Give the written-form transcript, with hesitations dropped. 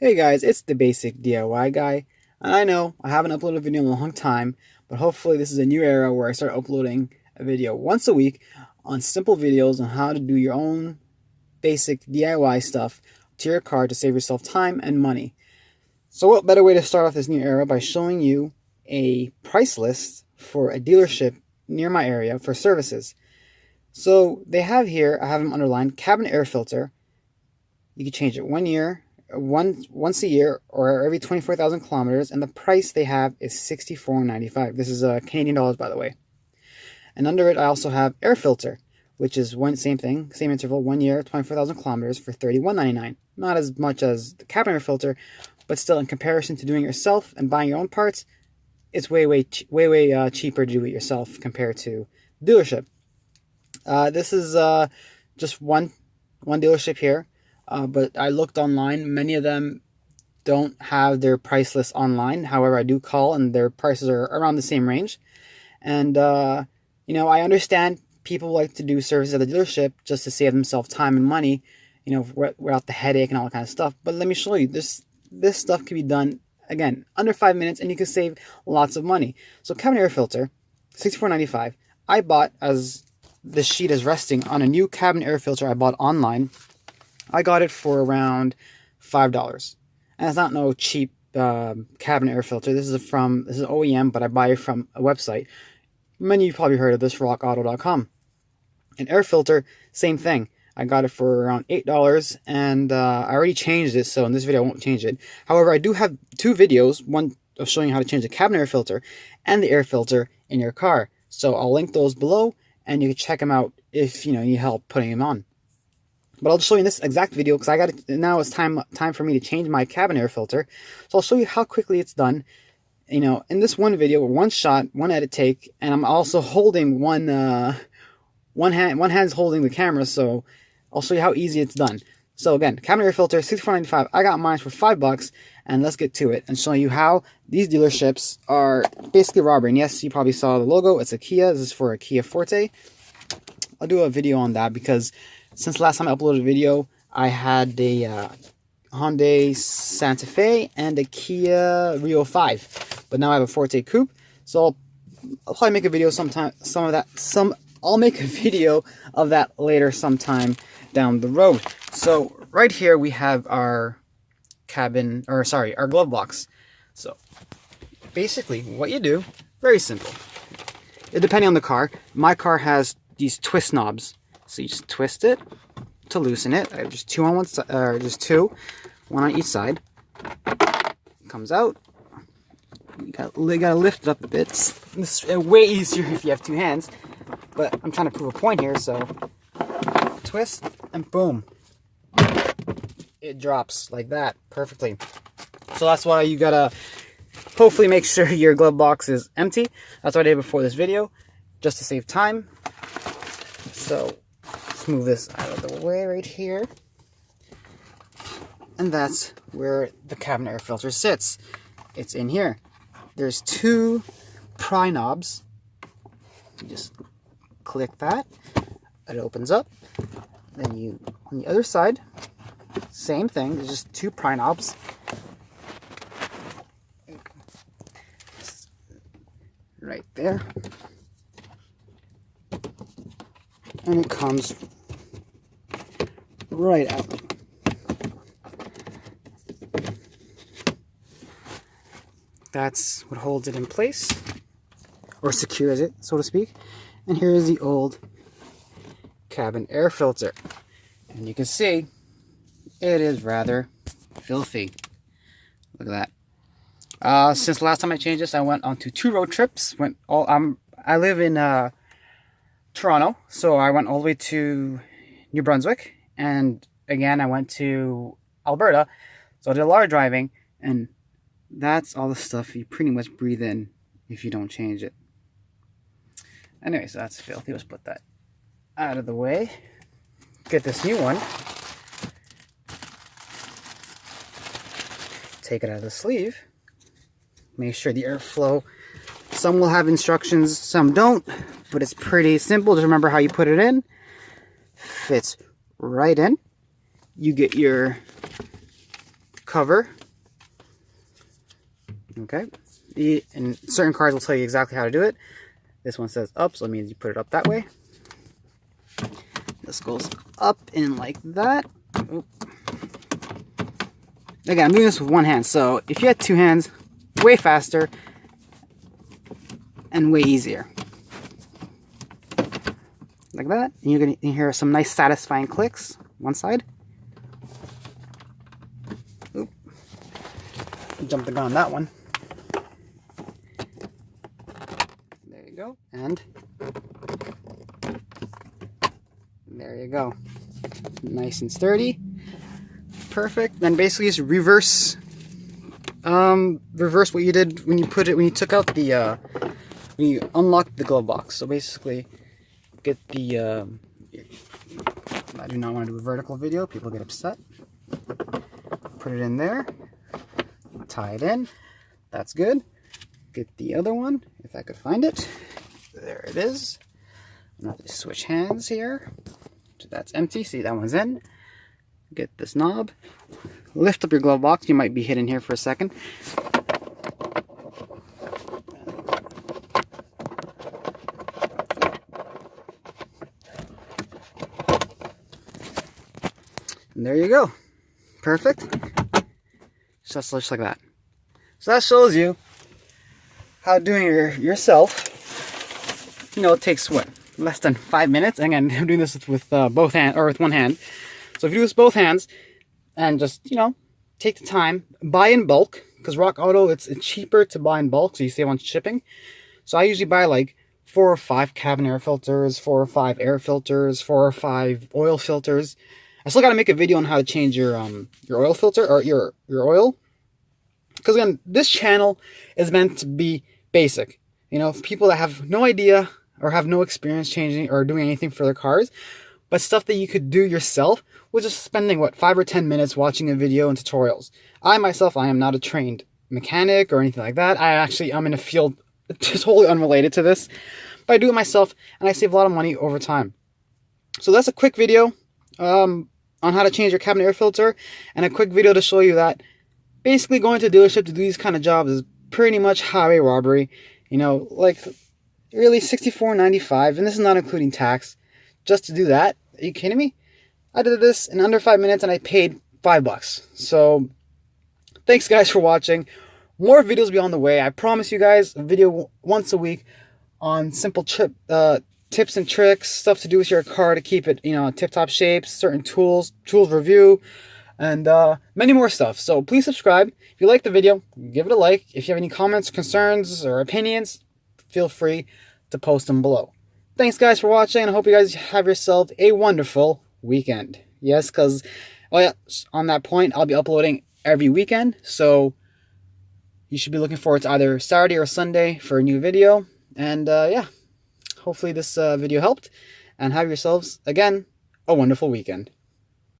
Hey guys, it's the Basic DIY Guy, and I know I haven't uploaded a video in a long time, but hopefully this is a new era where I start uploading a video once a week on simple videos on how to do your own basic DIY stuff to your car to save yourself time and money. So what better way to start off this new era by showing you a price list for a dealership near my area for services. So they have here, I have them underlined, cabin air filter. You can change it 1 year, once a year, or every 24,000 kilometers, and the price they have is $64.95. This is Canadian dollars, by the way. And under it, I also have air filter, which is same thing, same interval, 1 year, 24,000 kilometers for $31.99. Not as much as the cabin air filter, but still, in comparison to doing it yourself and buying your own parts, it's way cheaper to do it yourself compared to dealership. This is just one dealership here. But I looked online. Many of them don't have their price list online. However, I do call, and their prices are around the same range. And, I understand people like to do services at the dealership just to save themselves time and money, without the headache and all that kind of stuff. But let me show you. This stuff can be done, again, under 5 minutes, and you can save lots of money. So cabin air filter, $64.95. I bought, as this sheet is resting on a new cabin air filter I bought online. I got it for around $5, and it's not no cheap cabin air filter. This is OEM, but I buy it from a website. Many of you probably heard of this, rockauto.com. An air filter, same thing. I got it for around $8, and I already changed it, so in this video I won't change it. However, I do have two videos, one of showing you how to change the cabin air filter and the air filter in your car. So I'll link those below, and you can check them out if you need help putting them on. But I'll just show you in this exact video because now it's time for me to change my cabin air filter. So I'll show you how quickly it's done. In this one video, one shot, one edit take, and I'm also holding one hand's holding the camera, so I'll show you how easy it's done. So again, cabin air filter, $64.95. I got mine for $5, and let's get to it and show you how these dealerships are basically robbery. And yes, you probably saw the logo. It's a Kia. This is for a Kia Forte. I'll do a video on that because since last time I uploaded a video, I had a Hyundai Santa Fe and a Kia Rio 5. But now I have a Forte Coupe, so I'll probably make a video I'll make a video of that later sometime down the road. So right here we have our our glove box. So basically what you do, very simple. Depending on the car, my car has these twist knobs. So you just twist it to loosen it. I have just two on one side, or just two, one on each side. It comes out. You gotta lift it up a bit. This is way easier if you have two hands, but I'm trying to prove a point here. So twist and boom, it drops like that perfectly. So that's why you gotta hopefully make sure your glove box is empty. That's what I did before this video, just to save time. So let's move this out of the way right here. And that's where the cabin air filter sits. It's in here. There's two pry knobs. You just click that. It opens up. Then on the other side, same thing. There's just two pry knobs. Right there. And it comes right out. That's what holds it in place, or secures it, so to speak. And here is the old cabin air filter. And you can see it is rather filthy. Look at that. Since last time I changed this, I went on to 2 road trips. I live in Toronto, so I went all the way to New Brunswick, and again I went to Alberta, so I did a lot of driving, and that's all the stuff you pretty much breathe in if you don't change it. Anyway, so that's filthy. Let's put that out of the way. Get this new one. Take it out of the sleeve. Make sure the airflow, some will have instructions, some don't, but it's pretty simple. Just remember how you put it in. Fits right in. You get your cover. Okay, and certain cards will tell you exactly how to do it. This one says up, so it means you put it up that way. This goes up in like that. Oop. Again, I'm doing this with one hand, so if you had two hands, way faster and way easier. Like that, and you're going to hear some nice satisfying clicks. One side. Oop. Jumped the gun on that one. There you go, and there you go. Nice and sturdy. Perfect. Then basically just reverse what you did when you took out the when you unlocked the glove box. So basically get the I do not want to do a vertical video, people get upset. Put it in there, tie it in, that's good. Get the other one, if I could find it. There it is. I'm going to have to switch hands here. So that's empty, see that one's in. Get this knob, lift up your glove box, you might be hidden here for a second. And there you go. Perfect. So that's just like that. So that shows you how doing it yourself, you know, it takes what? Less than 5 minutes. Again, I'm doing this with both hands, or with one hand. So if you do this with both hands and just, you know, take the time, buy in bulk, because Rock Auto, it's cheaper to buy in bulk, so you save on shipping. So I usually buy like 4 or 5 cabin air filters, 4 or 5 air filters, 4 or 5 oil filters. I still got to make a video on how to change your oil filter, or your oil. Because again, this channel is meant to be basic. You know, for people that have no idea or have no experience changing or doing anything for their cars, but stuff that you could do yourself with just spending, what, 5 or 10 minutes watching a video and tutorials. I myself, I am not a trained mechanic or anything like that. I'm in a field totally unrelated to this, but I do it myself and I save a lot of money over time. So that's a quick video on how to change your cabin air filter, and a quick video to show you that basically going to a dealership to do these kind of jobs is pretty much highway robbery. You know, like really $64.95, and this is not including tax. Just to do that? Are you kidding me? I did this in under 5 minutes and I paid $5. So thanks guys for watching. More videos will be on the way. I promise you guys a video once a week on simple tips and tricks, stuff to do with your car to keep it, you know, tip-top shape, certain tools review, and many more stuff. So please subscribe. If you like the video, give it a like. If you have any comments, concerns, or opinions, feel free to post them below. Thanks guys for watching, and I hope you guys have yourself a wonderful weekend. Yes, because, oh yeah, on that point, I'll be uploading every weekend, so you should be looking forward to either Saturday or Sunday for a new video. And yeah, hopefully this video helped, and have yourselves, again, a wonderful weekend.